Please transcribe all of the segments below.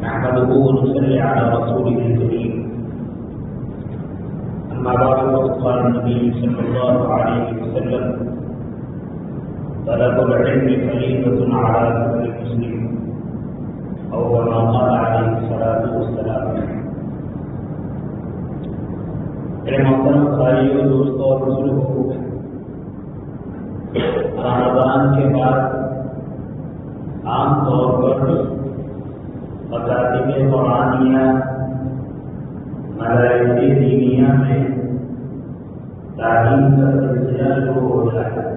نحمده ونصلي على رسوله الكريم. أما بعد فقد قال النبي صلى الله عليه وسلم: طلب العلم فريضة على كل مسلم، أو كما قال عليه الصلاة والسلام. میرے محترم بھائیوں، دوستوں اور بزرگوں، رمضان کے بعد عام طور پر مکاتب قرآنیہ، مدارس دینیہ میں تعلیم کا سلسلہ شروع ہو جاتا ہے.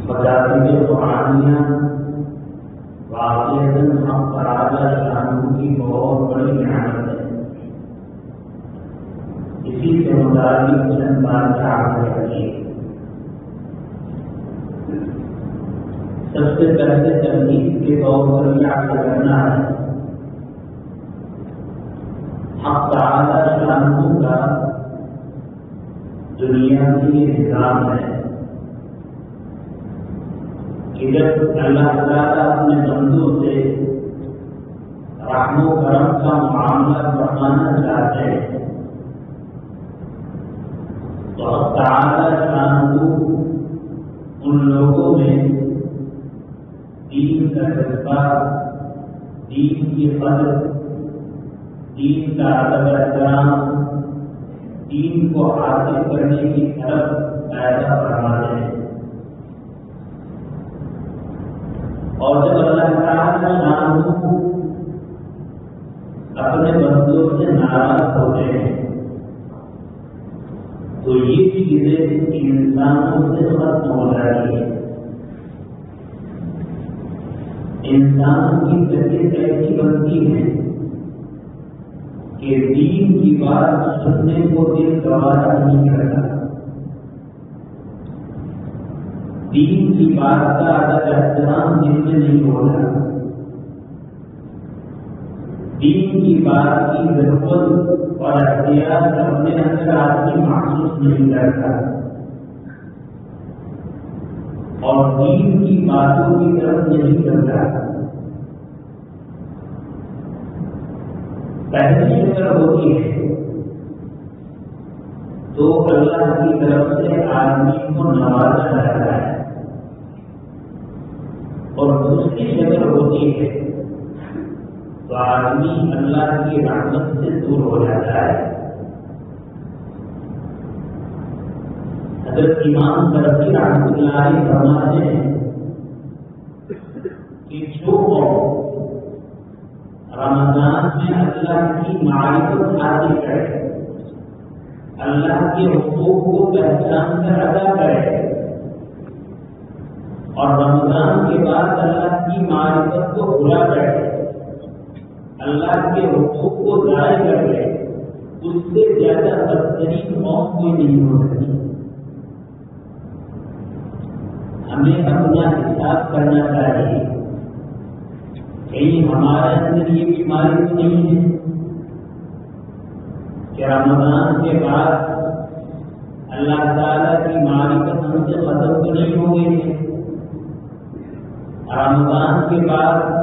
مکاتب قرآنیہ واقعاً ہم تعالیٰ شانہ کی بہت بڑی نعمت ہے. اسی سے متعلق چند باتیں آپ سے کریے. سب سے پہلے تمہید کے طور پر یہ آپ سے کرنا ہے، حق تعالیٰ شانہ کا دنیا میں یہ نظام ہے کہ جب اللہ تعالیٰ اپنے بندوں سے رحم و کرم کا معاملہ فرمانا چاہتے ہیں تو حق تعالیٰ شانہ ان لوگوں میں دین کا جذبہ، دین کی قدر، دین کا ادب احترام، دین کو حاصل کرنے کی طرف پیدا فرماتے ہیں. اور جب اللہ تعالیٰ شانہ اپنے بندوں سے ناراض ہوتے ہیں تو یہ چیزیں انسانوں سے ختم ہو جاتی ہیں. انسان کی طبیعت ایسی بنتی ہے کہ دین کی بات سننے کو دل گوارا نہیں کرتا. دین کی بات کا ادب احترام دل میں نہیں ہوتا. دین کی بات کی ضرورت اور احتیاط اپنے اندر آدمی محسوس نہیں کرتا اور دین کی باتوں کی طرف نہیں چلتا. پہلی شکر ہوتی ہے تو اللہ کی طرف سے آدمی کو نوازا جاتا ہے، اور دوسری شکر ہوتی ہے تو آدمی اللہ کی رحمت سے دور ہو جاتا ہے. حضرت امام ترقی رحمۃ اللہ علیہ فرماتے ہیں کہ جو رمضان میں اللہ کی معرفت حاصل کرے، اللہ کے حقوق کو پہچان کر ادا کرے، اور رمضان کے بعد اللہ کی معرفت کو بھلا کرے، اللہ کے حقوق کو ضائع کر لے، اس سے زیادہ بدترین موت کوئی نہیں ہو سکتی. ہمیں اپنا حساب کرنا چاہیے، کہیں ہمارے اندر یہ بیماری تو نہیں ہے کہ رمضان کے بعد اللہ تعالیٰ کی معرفت ہم سے ختم تو نہیں ہو گئی ہے. رمضان کے بعد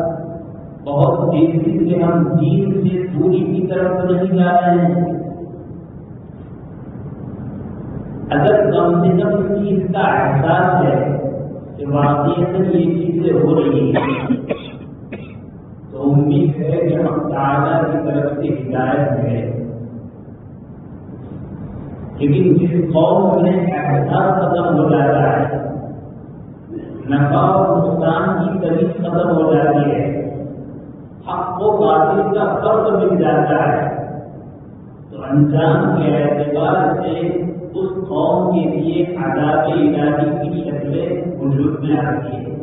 بہت تیزی سے ہم دین سے دوری کی طرف تو نہیں جا رہے ہیں. اگر کم سے کم اس چیز کا احساس ہے کہ واقعی یہ چیزیں ہو رہی ہیں تو امید ہے کہ ہم تعالیٰ کی طرف سے ہدایت ہے. لیکن جس قوم میں احساس ختم ہو جاتا ہے، نفع اور نقصان کی طریق ختم ہو جاتی ہے، حق و باطل کا فرق مل جاتا ہے، تو انجام کے اعتبار سے اس قوم کے لیے عذاب الہی کی شکلیں وجود میں آتی ہیں.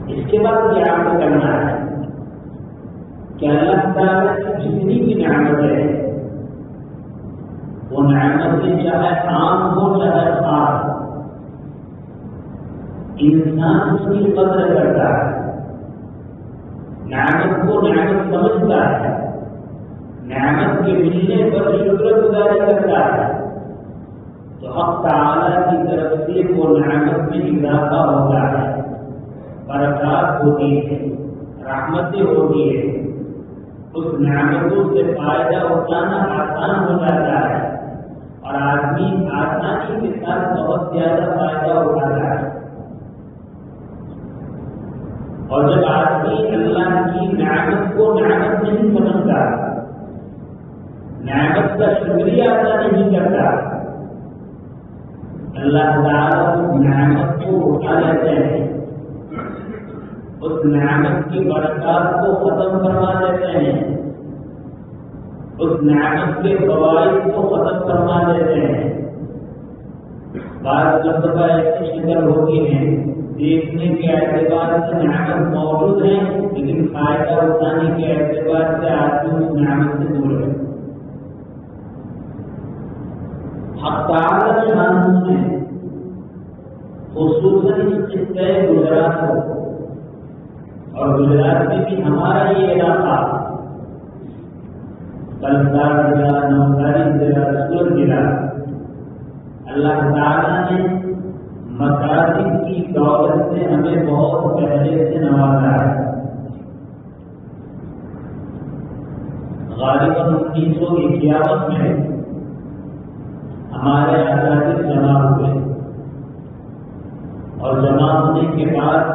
اس کے بعد کیا عمل کرنا ہے کہ اللہ تعالیٰ کی جتنی بھی نعمت ہے وہ نعمتیں چاہے عام ہو چاہے خاص، انسان اس کی قدر کرتا ہے، نعمت کو نعمت سمجھتا ہے، نعمت کے ملنے پر شکر گزاری کرتا ہے. تو حق تعالیٰ کی طرف سے وہ نعمت میں اضافہ ہوتا ہے، برکات ہوتی ہے، رحمتیں ہوتی ہے، اس نعمتوں سے فائدہ اٹھانا آسان ہو جاتا ہے اور آدمی آسانی کے ساتھ بہت زیادہ فائدہ اٹھاتا ہے۔ اور جب آدمی اللہ کی نعمت کو نعمت نہیں سمجھتا، نعمت کا شکریہ ادا نہیں کرتا، اللہ تعالیٰ اس نعمت کو اٹھا لیتے ہیں، اس نعمت کی برکات کو ختم فرما دیتے ہیں، اس نعمت کے فوائد کو ختم فرما دیتے ہیں۔ بعض مرتبہ ایسی شکل ہوتی ہے دیکھنے کے اعتبار سے نعمت موجود ہے، لیکن فائدہ اٹھانے کے اعتبار سے آدمی اس نعمت سے دور ہے۔ حق تعالیٰ کے قانون میں خصوصاً اس خطے گجرات کو، اور گجرات میں بھی ہمارا یہ علاقہ بلسار ضلع، نوساری ضلع، سورت ضلع، اللہ تعالیٰ نے مساجد کی دولت سے ہمیں بہت پہلے سے نوازا ہے۔ غالباً 1951 میں ہمارے اساتذہ جمع ہوئے اور جمع ہونے کے بعد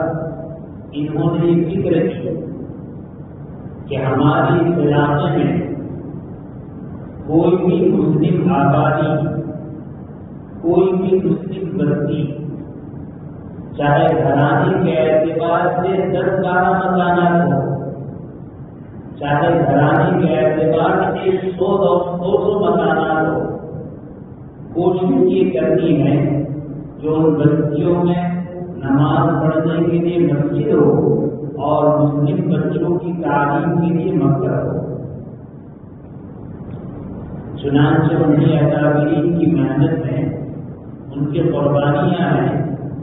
انہوں نے یہ فکر کی کہ ہماری اس علاقے میں کوئی بھی مسلم آبادی، کوئی بھی مسلم بستی، چاہے گھرانے کے اعتبار سے 10-12 مکانات ہو، چاہے گھرانے کے اعتبار سے 100-200 مکانات ہو، کوشش یہ کرنی ہے جو ان بستیوں میں نماز پڑھنے کے لیے مسجد ہو اور مسلم بچوں کی تعلیم کے لیے مکتب ہو۔ چنانچہ انہیں اکابرین کی محنت ہے، ان کی قربانیاں ہیں،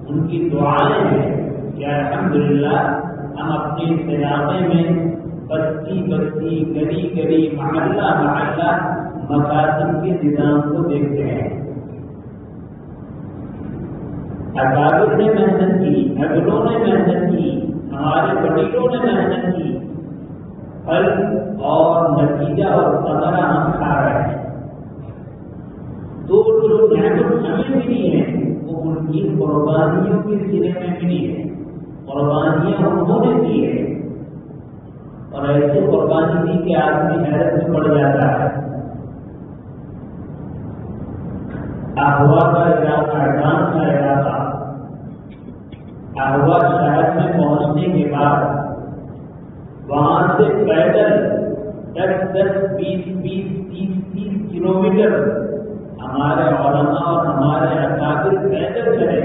ان کی دعائیں ہیں کہ الحمدللہ ہم اپنے اس علاقے میں بستی بستی، گلی گلی، محلہ محلہ مکاتب کے نظام کو دیکھتے ہیں۔ اکابر نے محنت کی، اگلوں نے محنت کی، ہمارے وڈیروں نے محنت کی، پھل اور نتیجہ اور ثمرہ ہم کھا رہے ہیں۔ تو جو نعمت ہمیں ملی ہے وہ ان کی قربانیوں کے سلے میں ملی ہے، قربانیاں انہوں نے دی ہے، اور ایسے قربانی دی کہ آدمی حیرت میں پڑ جاتا ہے۔ احوا کا علاقہ، ڈان کا علاقہ، احوا شہر میں پہنچنے کے بعد وہاں سے پیدل 10-10، 20-20، 30-30 کلومیٹر ہمارے علماء اور ہمارے اکابر پیدل چلے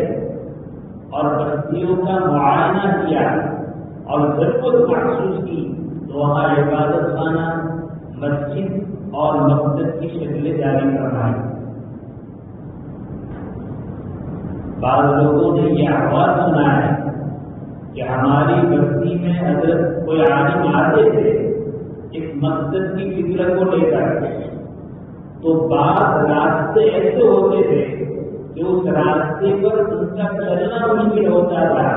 اور بستیوں کا معائنہ کیا اور ضرورت محسوس کی تو وہاں عبادت خانہ، مسجد اور مقصد کی شکلیں جاری کروائی۔ بعض لوگوں نے یہ آواز سنا ہے کہ ہماری بستی میں حضرت کوئی عالم آتے تھے اس مقصد کی فکر کو لے کر، تو بعض راستے ایسے ہوتے تھے کہ اس راستے پر ان کا چلنا مشکل ہوتا تھا۔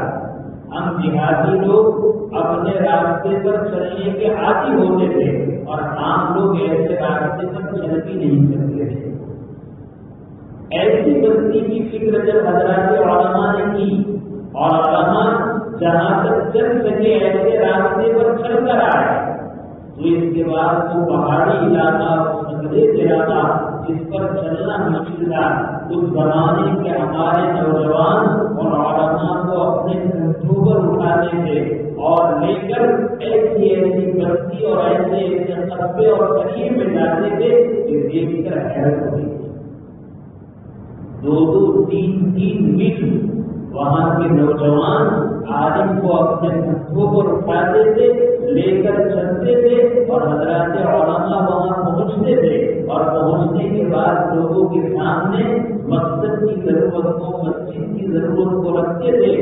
ہم دیہاتی لوگ اپنے راستے پر چلنے کے عادی ہوتے تھے اور عام لوگ ایسے راستے پر چل بھی نہیں سکتے تھے۔ ایسی بستی کی فکر جب حضرات علماء نے کی اور علماء جہاں تک چل سکے ایسے راستے پر چل کر آئے تو اس کے بعد وہ پہاڑی علاقہ، سنگریز علاقہ جس پر چلنا مشکل تھا، اس زمانے کے ہمارے نوجوان اور علماء کو اپنے کندھوں پر اٹھاتے تھے اور لے کر ایسی ایسی بستی اور ایسے ایسے قصبے اور قریب میں جاتے تھے کہ دیکھ کر حیرت ہوئی۔ 2-2، 3-3 میل وہاں کے نوجوان عالم کو اپنے کندھوں پر اٹھاتے تھے، لے کر چلتے تھے اور حضرات علماء وہاں پہنچتے تھے اور پہنچنے کے بعد لوگوں کے سامنے مقصد کی ضرورت کو، مسجد کی ضرورت کو رکھتے تھے،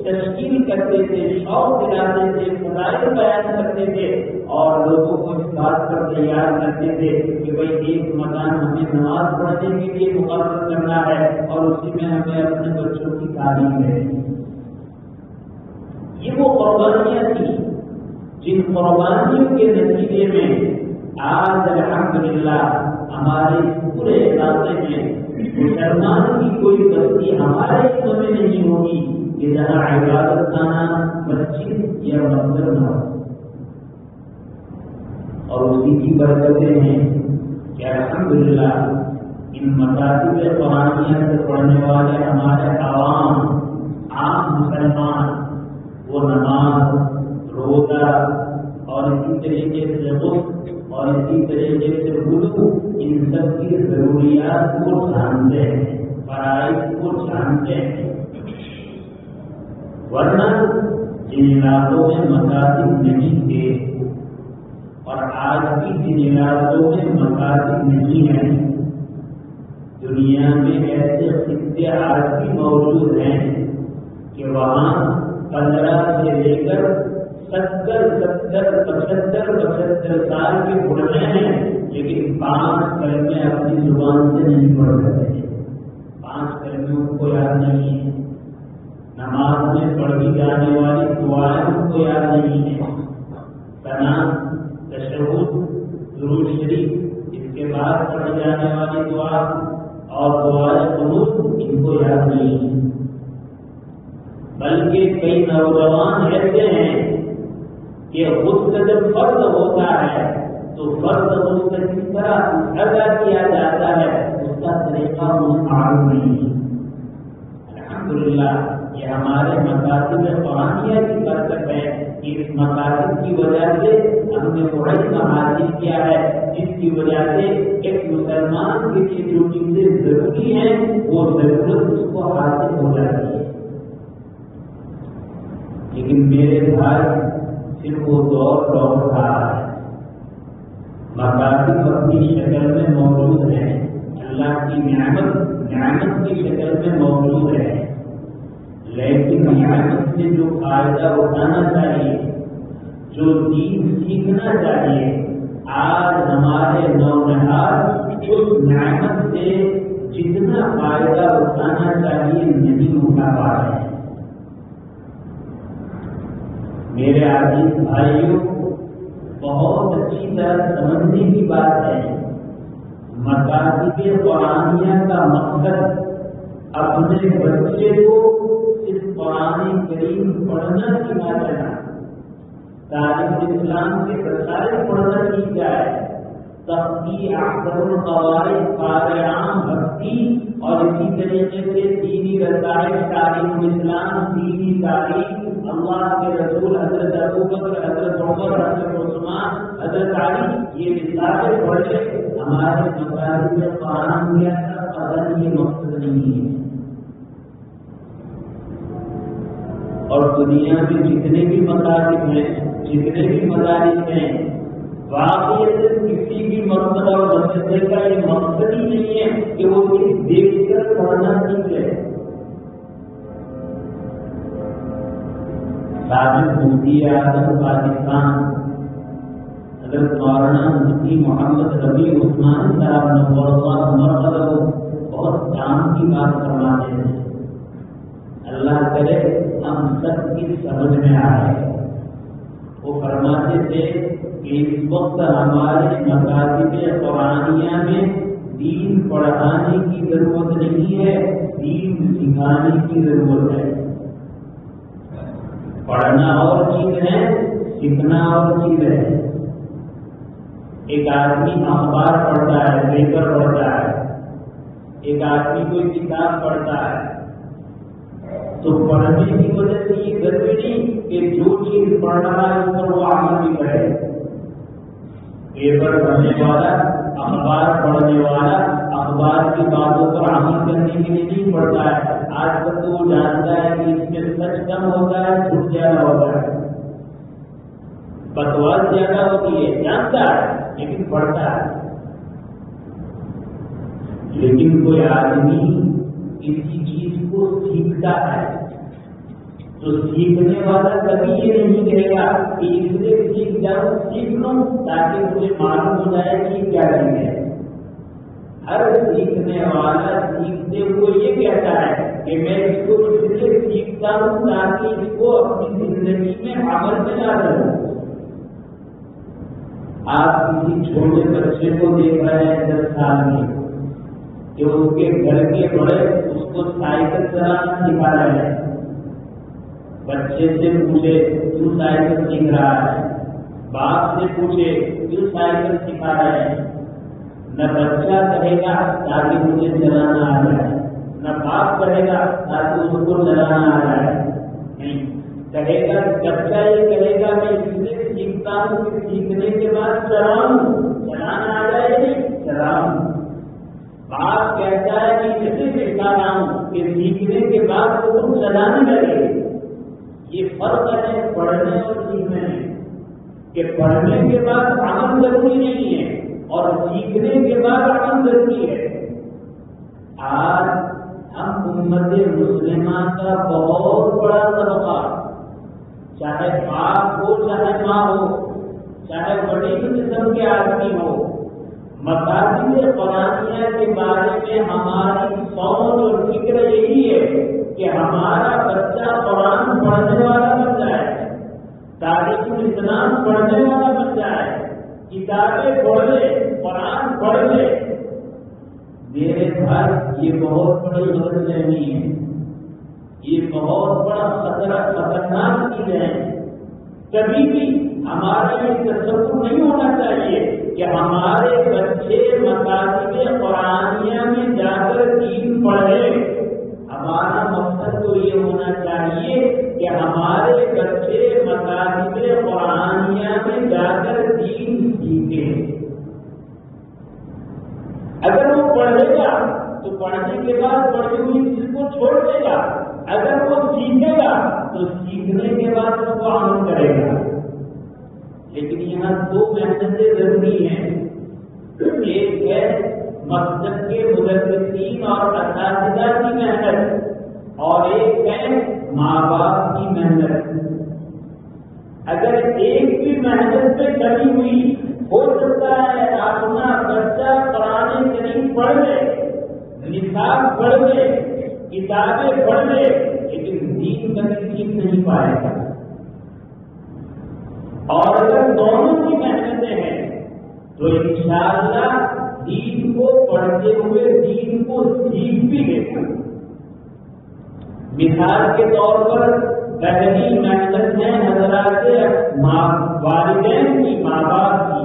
تشکیل کرتے تھے، شوق دلاتے تھے، فضائل بیان کرتے تھے اور لوگوں کو اس بات پر تیار کرتے تھے کہ بھائی ایک مکان ہمیں نماز پڑھنے کے لیے مقرر کرنا ہے اور اسی میں ہمیں اپنے بچوں کی تعلیم ہے۔ یہ وہ قربانیاں تھیں جن قربانیوں کے نتیجے میں آج الحمدللہ ہمارے پورے علاقے میں مسلمان کی کوئی بستی ہمارے حصوں میں نہیں ہوگی کہ جہاں عبادت خانہ، مسجد یا مندر نہ ہو۔ اور اسی کی برکتیں ہیں کہ الحمدللہ ان مکاتب قرآنیہ سے پڑھنے والے ہمارے عام مسلمان وہ نماز، روزہ اور اسی طریقے سے غسل اور اسی طریقے سے وضو، ان سب کی ضروریات کو جانتے ہیں، فرائض کو جانتے ہیں۔ ورنہ جن علاقوں میں مساجد نہیں تھے اور آج بھی جن علاقوں میں مساجد نہیں ہیں، دنیا میں ایسے خطے آج بھی موجود ہیں کہ وہاں 15 سے لے کر 70 سال کے بڑھے ہیں لیکن 5 کلمے اپنی زبان سے نہیں پڑھ سکتے، 5 کلمے ان کو یاد نہیں ہے، نماز میں پڑھی جانے والی دعائیں ان کو یاد نہیں ہے، ثنا، تشہد، درود شریف، اس کے بعد پڑھی جانے والی دعا اور دعائے قنوت ان کو یاد نہیں ہے۔ بلکہ کئی نوجوان ایسے ہیں کہ غسل جب فرض ہوتا ہے تو فرض غسل کس طرح ادا کیا جاتا ہے اس کا طریقہ معلوم نہیں ہے۔ الحمدللہ یہ ہمارے مکاتب قرآنیہ کی برکت ہے کہ اس مکاتب کی وجہ سے ہم نے وہ علم حاصل کیا ہے جس کی وجہ سے ایک مسلمان کے لیے جو چیزیں ضروری ہیں وہ ضرورت اس کو حاصل ہو جاتی ہے۔ لیکن میرے بھائی صرف وہ دور لوٹ رہا ہے، مکاتب اپنی شکل میں موجود ہے، اللہ کی نعمت کی شکل میں موجود ہے، لیکن نعمت سے جو فائدہ اٹھانا چاہیے، جو دین سیکھنا چاہیے، آج ہمارے نونہاد اس نعمت سے جتنا فائدہ اٹھانا چاہیے نہیں اٹھا پا رہے ہیں۔ میرے عزیز بھائیوں، بہت اچھی طرح سمجھنے کی بات ہے، مکاتب قرآنیہ کا مقصد اپنے بچے کو صرف قرآن کریم پڑھنا سکھا دینا، تعلیم اسلام کے رسائل پڑھنا سیکھ جائے، تقوی، احکام القواعد، قارئان بھکتی اور اسی طریقے سے دینی رسائل، تعلیم اسلام، دینی تعلیم، اللہ کے رسول حضرت ابوبکر، حضرت عمر، حضرت عثمان، حضرت علی، یہ رسالے پڑھے ہمارے مکاتب قرآنیہ کا قدر یہ مقصد نہیں ہے۔ اور دنیا میں جتنے بھی مکاتب ہیں، جتنے بھی مدارس ہیں، واقعی کسی بھی مقصد اور مسئلے کا یہ مقصد ہی نہیں ہے کہ وہ صرف دیکھ کر پڑھنا سیکھ لے۔ سابق مفتی اعظم پاکستان حضرت مولانا مفتی محمد ربیع عثمانی صاحب نور اللہ مرحبا بہت کام کی بات فرماتے ہیں، اللہ کرے ہم سب کی سمجھ میں آئے۔ وہ فرماتے تھے کہ اس وقت ہمارے مکاتب قرآنیہ میں دین پڑھانے کی ضرورت نہیں ہے، دین سکھانے کی ضرورت ہے۔ پڑھنا اور چیز ہے، سیکھنا اور چیز ہے۔ ایک آدمی اخبار پڑھتا ہے، پیپر پڑھتا ہے، ایک آدمی کوئی کتاب پڑھتا ہے، تو پڑھنے کی وجہ سے یہ ضروری نہیں کہ جو چیز پڑھ رہا ہے اس پر وہ عمل بھی کرے۔ پیپر پڑھنے والا، اخبار پڑھنے والا اخبار کی باتوں پر عمل کرنے کے لیے نہیں پڑھتا ہے، آج تک تو وہ جانتا ہے کہ اس میں سچ کم ہوتا ہے، جھوٹ زیادہ ہوتا ہے، بکواس زیادہ ہوتی ہے، جانتا ہے لیکن پڑھتا ہے۔ لیکن کوئی آدمی کسی چیز کو سیکھتا ہے تو سیکھنے والا کبھی یہ نہیں کہے گا کہ اس سے سیکھ لوں تاکہ مجھے معلوم ہو جائے کہ کیا چیز ہے. ہر سیکھنے والا سیکھتے ہوئے یہ کہتا ہے کہ میں اس کو اس لیے سیکھتا ہوں تاکہ اس کو اپنی زندگی میں عمل میں لا سکوں. آپ کسی چھوٹے بچے کو دیکھ رہے ہیں 10 سال میں کہ اس کے گھر کے بڑے اس کو سائیکل چلانا سکھا رہے ہیں. بچے سے پوچھے کیوں سائیکل سیکھ رہا ہے, باپ سے پوچھے کیوں سائیکل سکھا رہے ہیں. نہ بچہ کہے گا تاکہ مجھے چلانا آ جائے, نہ باپ کہے گا تاکہ اس کو چلانا آ جائے. نہیں کہے گا, بچہ یہ کہے گا میں اس لیے سیکھتا ہوں کہ سیکھنے کے بعد چلاؤں, چلانا آ جائے نہیں چلاؤں. باپ کہتا ہے کہ اسے سکھا رہا ہوں کہ سیکھنے کے بعد تو تم چلانے لگے. یہ فرق ہے پڑھنے اور سیکھنے میں کہ پڑھنے کے بعد عمل ضروری نہیں ہے اور سیکھنے کے بعد عمل ضروری ہے. آج ہم امت مسلمہ کا بہت بڑا طبقہ, چاہے باپ ہو چاہے ماں ہو چاہے بڑی قسم کے آدمی ہو, مقاصد قرآنیہ کے بارے میں ہماری سوچ اور فکر یہی ہے کہ ہمارا بچہ قرآن پڑھنے والا بن جائے, تاریخ اسلام پڑھنے والا بن جائے, کتابیں پڑھ لے, قرآن پڑھ لے. میرے بھائی یہ بہت بڑی غلط فہمی ہے, یہ بہت بڑا خطرناک چیز ہے. کبھی بھی ہمارے یہ تصور نہیں ہونا چاہیے کہ ہمارے بچے مقاصد قرآنیہ میں جا کر دین پڑھے. ہمارا مقصد تو یہ ہونا چاہیے کہ ہمارے بچے مقاصد قرآنیہ میں جا کر دین سیکھیں. اگر وہ پڑھے گا تو پڑھنے کے بعد پڑھی ہوئی چیز کو چھوڑ دے گا, اگر وہ سیکھے گا تو سیکھنے کے بعد اس کو عمل کرے گا. لیکن یہاں 2 محنتیں ضروری ہیں. ایک ہے مسجد کے مدرسین اور اساتذہ کی محنت, اور ایک ہے ماں باپ کی محنت. اگر ایک بھی محنت پہ کمی ہوئی, ہو سکتا ہے اپنا بچہ قرآن کریم پڑھ لے, نصاب پڑھ لے, کتابیں پڑھ لے, لیکن دین کبھی سیکھ نہیں پائے گا. اور اگر دونوں کی محنتیں ہیں تو انشاءاللہ دین کو پڑھتے ہوئے دین کو سیکھ بھی لے گا. مثال کے طور پر پہلی محنت ہے حضرات والدین کی, ماں باپ کی.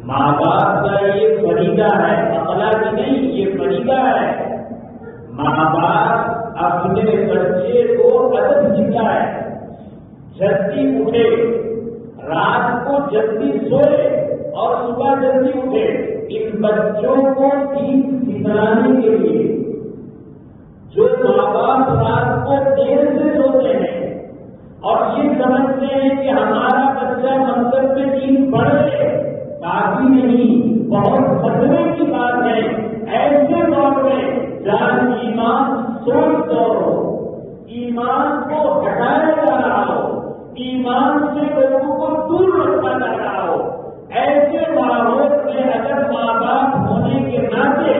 ماں باپ کا یہ فریضہ ہے, عقلا کی نہیں, یہ فریضہ ہے. ماں باپ اپنے بچے کو ادب سکھائے, جلدی اٹھے, رات کو جلدی سوئے اور صبح جلدی اٹھے. ان بچوں کو دین سکھلانے کے لیے جو ماں باپ رات کو دیر سے سوتے ہیں اور یہ سمجھتے ہیں کہ ہمارا بچہ مکتب میں دین پڑھ لے, کافی نہیں, بہت خطرے کی بات ہے. ایسے دور میں جہاں ایمان سوچ دور ہو, ایمان کو ہٹایا جا رہا ہو, ایمان سے لوگوں کو دور رکھا جا رہا ہو, ایسے ماحول میں اگر ماں باپ ہونے کے ناطے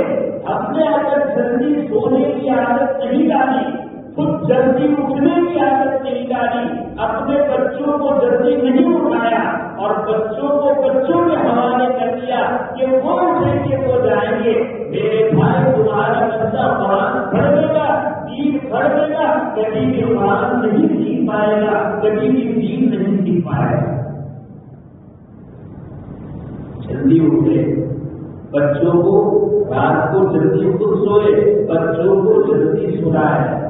ہم نے اگر جلدی سونے کی عادت نہیں ڈالی, خود جلدی اٹھنے کی عادت نہیں ڈالی, اپنے بچوں کو جلدی نہیں اٹھایا اور بچوں کو بچوں کے حوالے کر دیا کہ وہ اٹھیں گے وہ جائیں گے, میرے بھائی تمہارا بچہ قرآن پڑھ لے گا, دین پڑھ لے گا, کبھی بھی قرآن نہیں سیکھ پائے گا, کبھی بھی دین نہیں سیکھ پائے گا. جلدی اٹھے, بچوں کو رات کو جلدی خود سوئے, بچوں کو جلدی سلائے.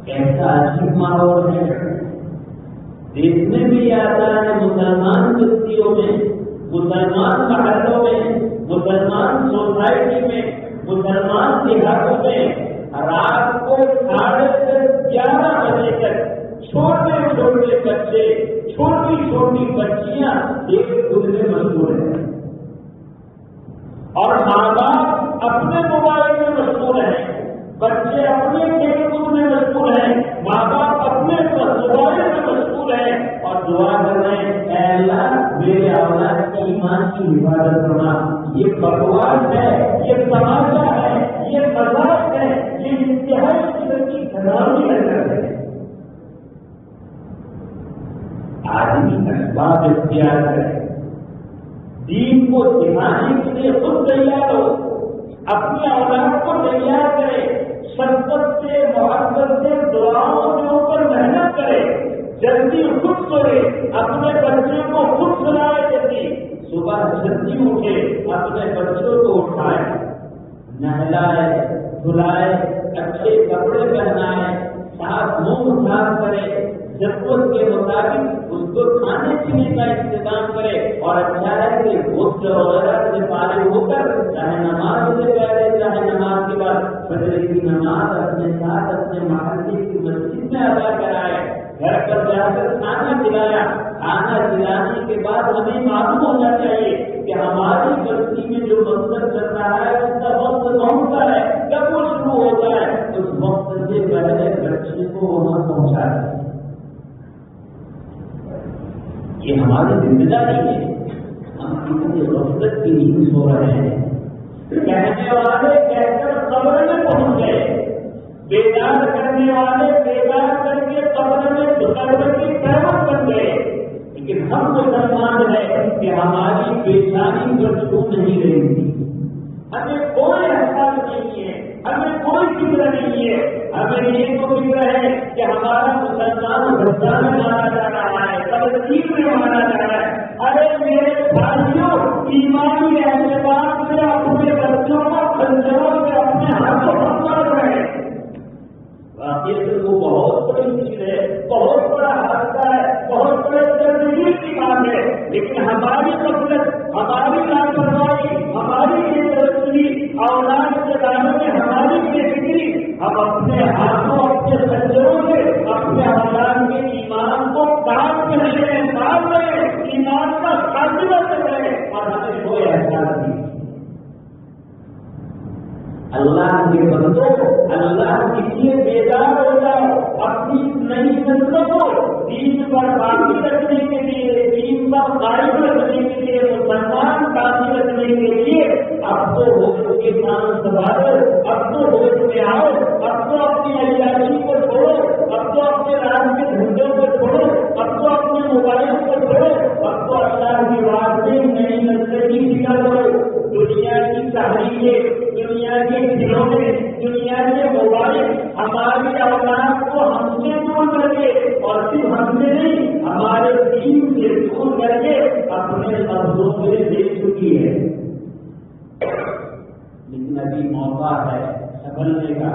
ایسا عجیب ماحول ہے, دیکھنے بھی آتا ہے. مسلمان بستیوں میں, مسلمان محلوں میں, مسلمان سوسائٹی میں, مسلمان دیہاتوں میں رات کو 10:30-11 بجے تک چھوٹے چھوٹے بچے, چھوٹی چھوٹی بچیاں ایک خود میں مشغول ہیں اور ماں باپ اپنے موبائل میں مشغول بچے اپنے کھیل کود میں مشغول ہیں، ماں باپ اپنے موبائل میں مشغول ہیں اور دعا کر رہے ہیں اے اللہ میرے اولاد کی ایمان کی حفاظت کرنا۔ یہ بکواس ہے، یہ تماشا ہے، یہ مذاق ہے، یہ انتہائی قسم کی خرابی حرکت ہے۔ آدمی اسباب اختیار کرے، دین کو سکھانے کے لیے خود تیار ہو، اپنی اولاد کو تیار کرے، شفقت سے محبت سے دعاؤں کے اوپر محنت کرے، جلدی خود سوئے، اپنے بچے کو خود سلائے، جلدی صبح جلدی اٹھے، اپنے بچوں کو اٹھائے، نہلائے دھلائے، اچھے کپڑے پہنائے، صاف منہ صاف کرے، ضرورت کے مطابق اس کو کھانے پینے کا انتظام کرے، اور اچھا ہے کہ غسل وغیرہ سے فارغ ہو کر چاہے نماز سے پہلے چاہے نماز کے بعد فجر کی نماز اپنے ساتھ اپنے محلے کی مسجد میں ادا کرائے، گھر پر جا کر کھانا کھلایا، کھانا کھلانے کے بعد ہمیں معلوم ہونا چاہیے کہ ہماری بستی میں جو مقصد چل رہا ہے اس کا وقت کون سا ہے، کب وہ شروع ہوتا ہے، اس وقت سے پہلے بچے کو وہاں پہنچا دیں۔ یہ ہماری ذمہ داری ہے۔ ہم کتنی غفلت کی نیند سو رہے ہیں، کہنے والے کہہ کر قبر میں پہنچ گئے، بیدار کرنے والے بیدار کر کے قبر میں قبر کی قیامت بن گئے، لیکن ہم مسلمان ہیں کہ ہماری پیشانی پر چھو نہیں رہی تھی، ہمیں کوئی احساس نہیں ہے، ہمیں کوئی فکر نہیں ہے، ہمیں یہ تو فکر ہے کہ ہمارا مسلمان غزہ میں مارا جا رہا ہے، فلسطین میں مارا جا رہا ہے۔ ارے میرے بھائیوں، ایمانی اعتبار سے اپنے بچوں کو خنجروں سے اپنے ہاتھوں پر مار رہے ہیں۔ واقعی وہ بہت بڑی چیز ہے، بہت بڑا حادثہ ہے، بہت بڑے تجربے کی بات ہے، لیکن ہماری غفلت، ہماری لاپرواہی، ہماری بے توجہی، اولاد کے بارے میں ہماری بے فکری، ہم اپنے ہاتھوں اپنے خنجروں سے اپنے اولاد کے ایمان کو کاٹ رہے ہیں، مار رہے ہیں، ایمان کا خاتمہ کر رہے ہیں، اور ہمیں کوئی احساس نہیں۔ اللہ کے بندوں، اللہ کے لیے بیدار ہو جاؤ، اپنی نئی نسلوں کو دین پر باقی رکھنے کے لیے، دین پر قائم رکھنے کے لیے، مسلمان باقی رکھنے کے لیے اب تو ہوش کے کام سنبھالو، اب تو ہوش میں آؤ، اب تو اپنی عیاشی کو چھوڑو، اب تو اپنے رات کے دھندوں کو چھوڑو، اب تو اپنے موبائل کو چھوڑو، اب تو اللہ کی بات میں نئی نسل کی فکر کرو۔ دنیا کی تحریریں، دنیا کے کھلونے، دنیا کے موبائل ہماری اولاد کو ہم سے دور کر کے، اور صرف ہم سے نہیں ہمارے دین سے دور کر کے اپنے قبضوں میں دے چکی ہے، لیکن ابھی موقع ہے سنبھلنے کا،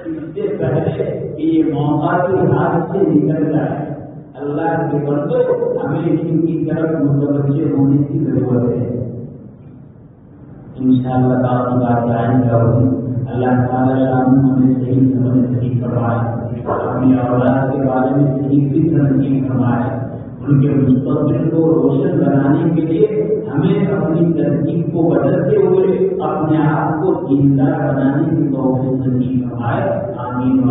اس سے پہلے کہ یہ موقع کے ہاتھ سے نکل جائے۔ اللہ کے بندوں، ہمیں ان کی طرف متوجہ ہونے کی ضرورت ہے۔ انشاءاللہ بات جائیں گا، اللہ تعالیٰ شام ہمیں صحیح سمجھ صحیح فرمائے، اپنی اولاد کے بارے میں صحیح فکر نصیب فرمائے، ان کے مستقبل کو روشن بنانے کے لیے ہمیں اپنی ترکیب کو بدلتے ہوئے اپنے آپ کو دیندار بنانے کی توفیق نصیب فرمائے۔ آمین۔